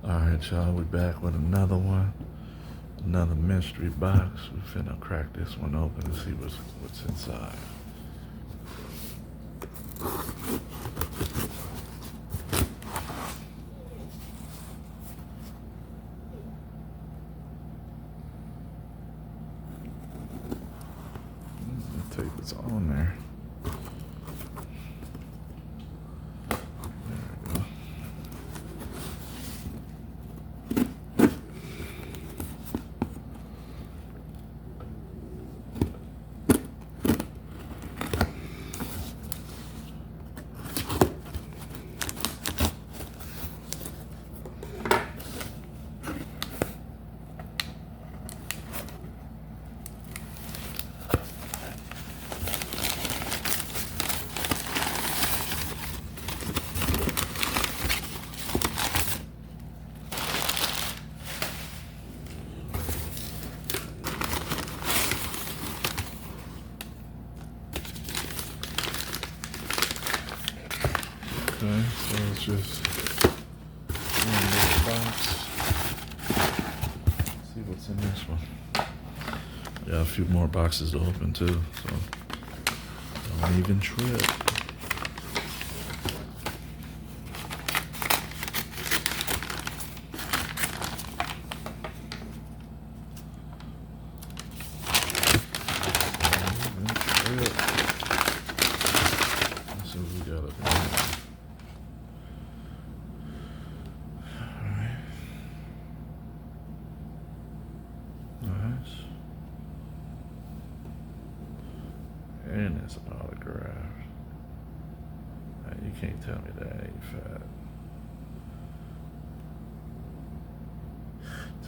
Alright, y'all, we back with another one. Another mystery box. We finna crack this one open and see what's inside. The tape is on there. Okay, so it's just one little box. Let's see what's in this one. Got a few more boxes to open too, so don't even trip. Let's see what we got up here. Nice. And it's autographed. You can't tell me that ain't fat.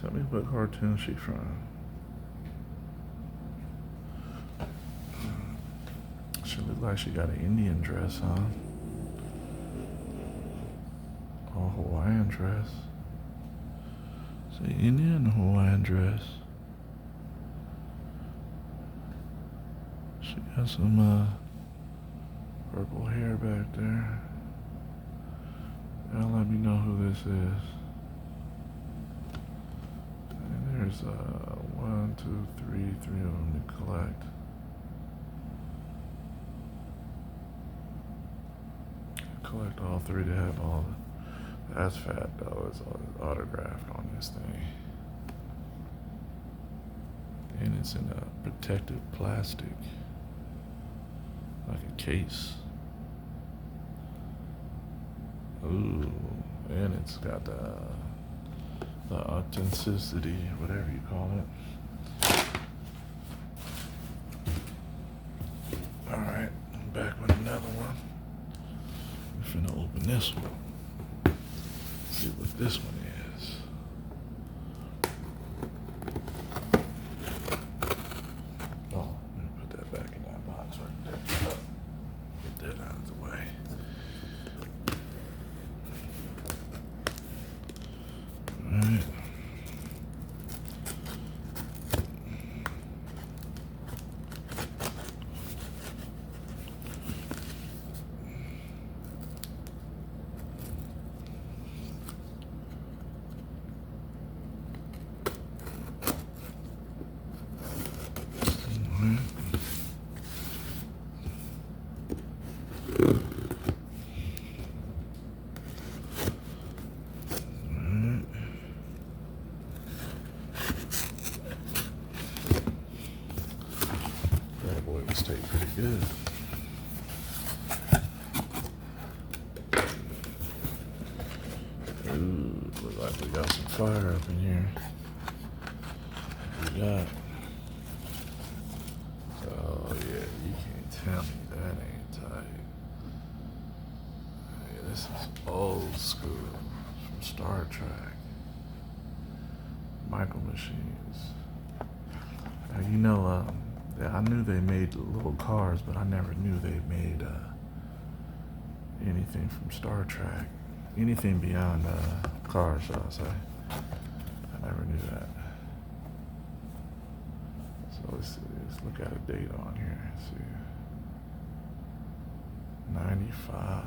Tell me what cartoon she's from. She look like she got an Indian dress on. Or Hawaiian dress. See, Indian Hawaiian dress. She got some purple hair back there. Now let me know who this is. And there's 1, 2, 3 of them to collect. Collect all three to have all the. That's fat though. It's autographed on this thing. And it's in a protective plastic. Like a case. Ooh, and it's got the authenticity, whatever you call it. Alright, I'm back with another one. We're finna open this one. See what this one is. Oh, let me put that back in that box right there. Get that out of the way. Alright. That boy was stayed pretty good. Ooh, look like we got some fire up in here. What we got? Oh yeah, you can't tell me that ain't tight. Yeah, this is old school from Star Trek. Micro Machines. Now, you know, I knew they made little cars, but I never knew they made anything from Star Trek. Anything beyond cars, shall I say. I never knew that. So let's look at a date on here. Let's see. 95.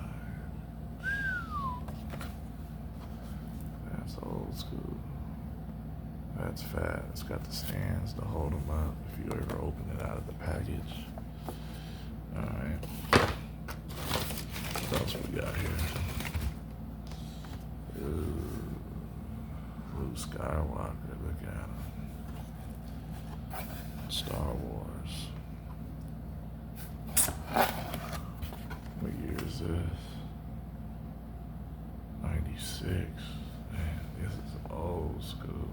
That's old school. That's fat. It's got the stands to hold them up if you ever open it out of the package. Alright. What else we got here? Luke Skywalker, look at him. Star Wars. What year is this? 96. Man, this is old school.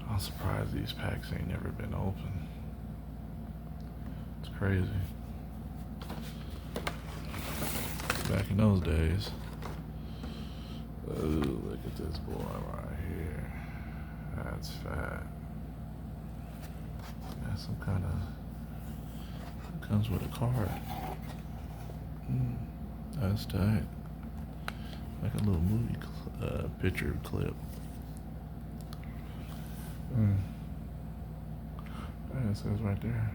I'm surprised these packs ain't never been opened. It's crazy. Back in those days. Ooh, look at this boy right here. That's fat. Got some kind of... Comes with a card. That's tight. Like a little movie picture clip. It says right there.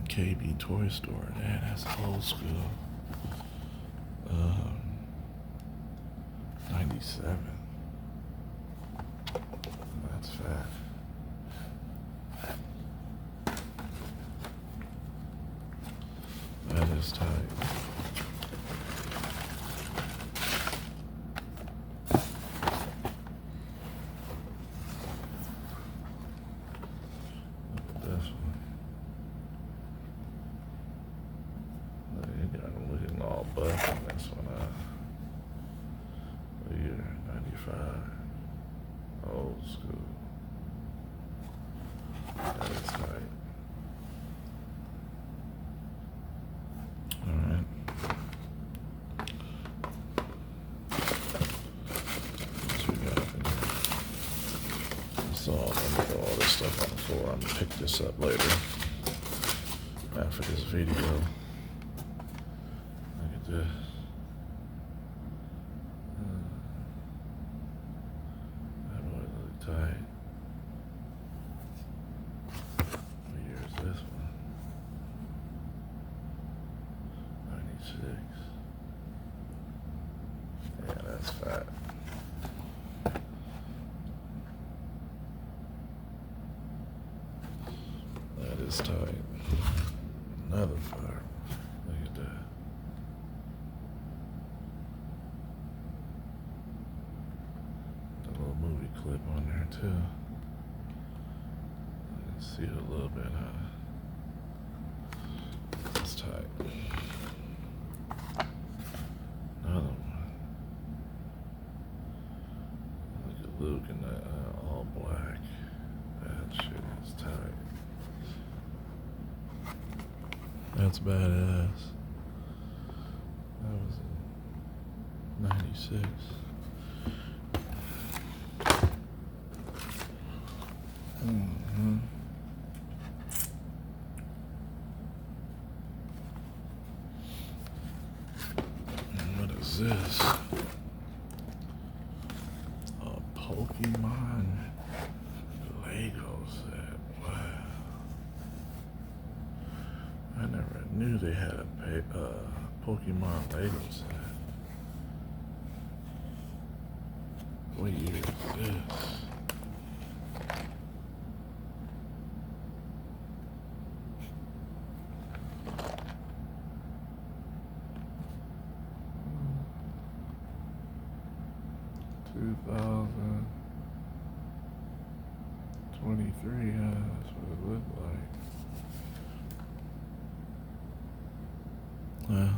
KB Toy Store. Man, that's old school. 97. That's fat. That is tight. Look at this one. You got him looking all buff on this one. Year 95. Old school. That is tight. Alright. What we got up in here? So I'm gonna put all this stuff on the floor. I'm gonna pick this up later. After this video. Look at this. Tight. What year is this one? 96. Yeah, that's fat. That is tight. Another fire. Look at that. Movie clip on there too. You can see it a little bit, huh? It's tight. Another one. Look at Luke in that all black. That shit is tight. That's badass. That was in 96. What is this? A Pokemon Lego set. Wow. I never knew they had a Pokemon Lego set. What year is this? $2,023, that's what it looked like. Well,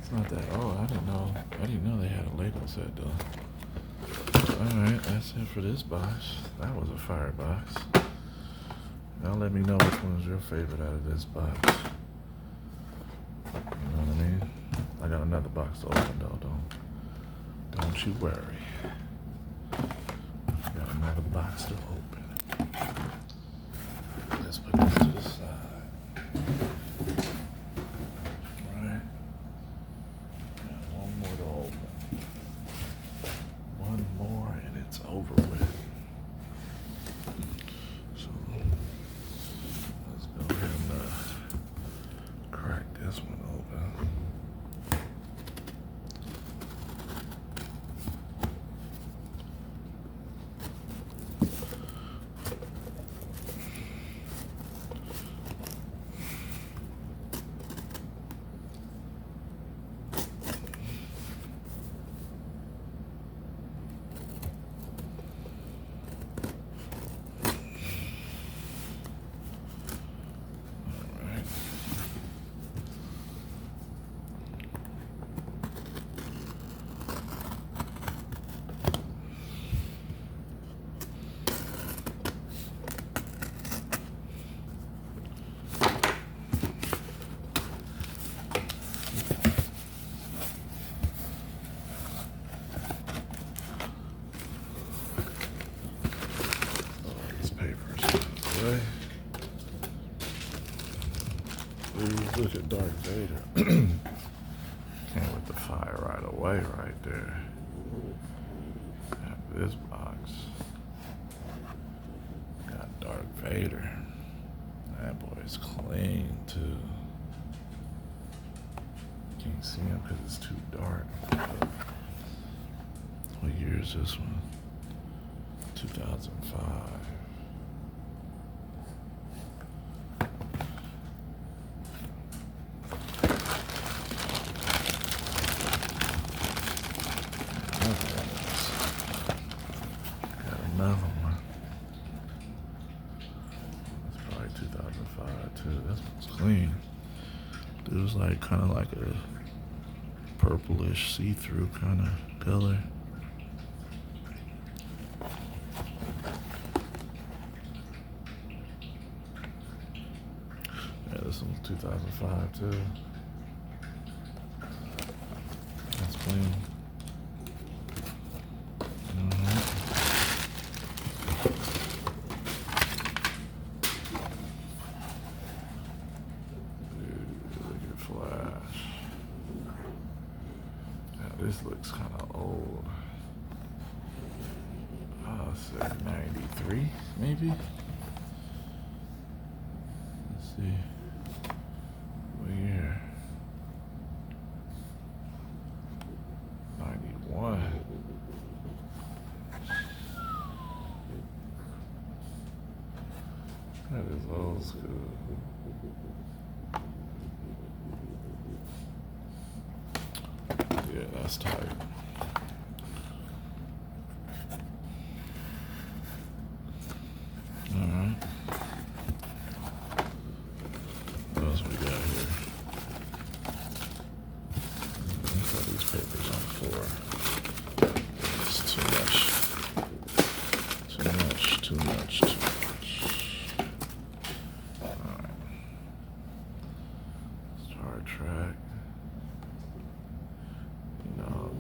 it's not that old. I didn't know they had a Lego set though. Alright, that's it for this box. That was a fire box. Now let me know which one is your favorite out of this box. You know what I mean? I got another box to open though, don't you worry. Got another box to open. Let's put this to the side. Alright. Got one more to open. away. Please look at Darth Vader. Came with the fire right away right there. Got this box. Got Darth Vader. That boy's clean too. Can't see him because it's too dark. What year is this one? 2005. Got another one. It's probably 2005 too. This one's clean. Dude's like kind of like a purplish see-through kind of color. Yeah, this one's 2005 too. That's clean. Flash. Now this looks kind of old. I'll say 93, maybe. Let's see. What year? 91. That is old school. Yeah, that's tight. Alright. What else we got here? Let's put these papers on the floor. It's too much. Too much, too much, too much. Alright. Star Trek.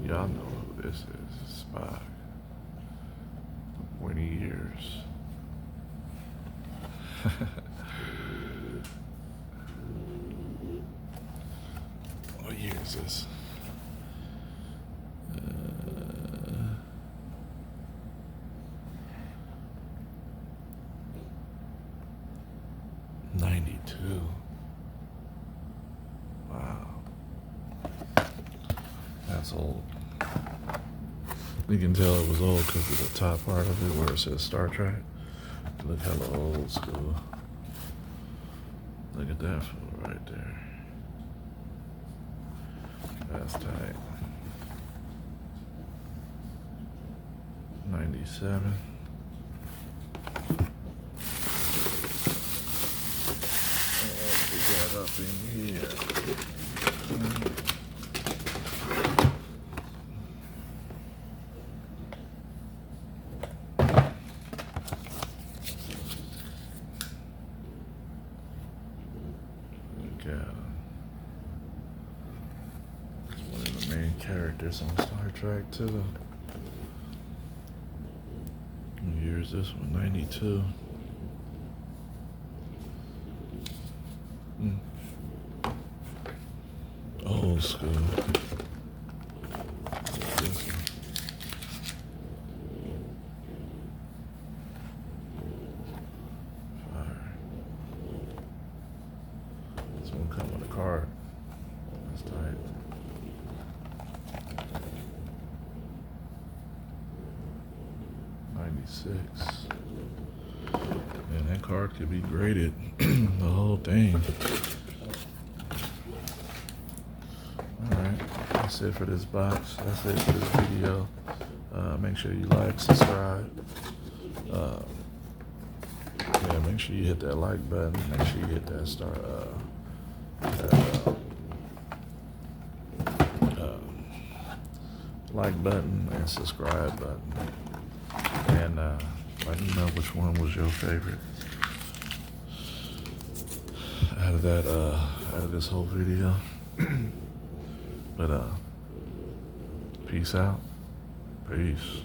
Y'all know who this is. Spock. 20 years. What year is this? 92. Wow. That's old. You can tell it was old because of the top part of it where it says Star Trek. Look hella old school. Look at that photo right there. That's tight. 97. What we got up in here? It's one of the main characters on Star Trek too. What year is this one? 92. Old school. This one. Fire. This one come with a card. That's tight. '96. Man, that card could be graded. The whole thing. Alright, that's it for this box. That's it for this video. Make sure you like, subscribe. Yeah, make sure you hit that like button. Make sure you hit that like button and subscribe button. And let me know which one was your favorite out of that out of this whole video. But peace out. Peace.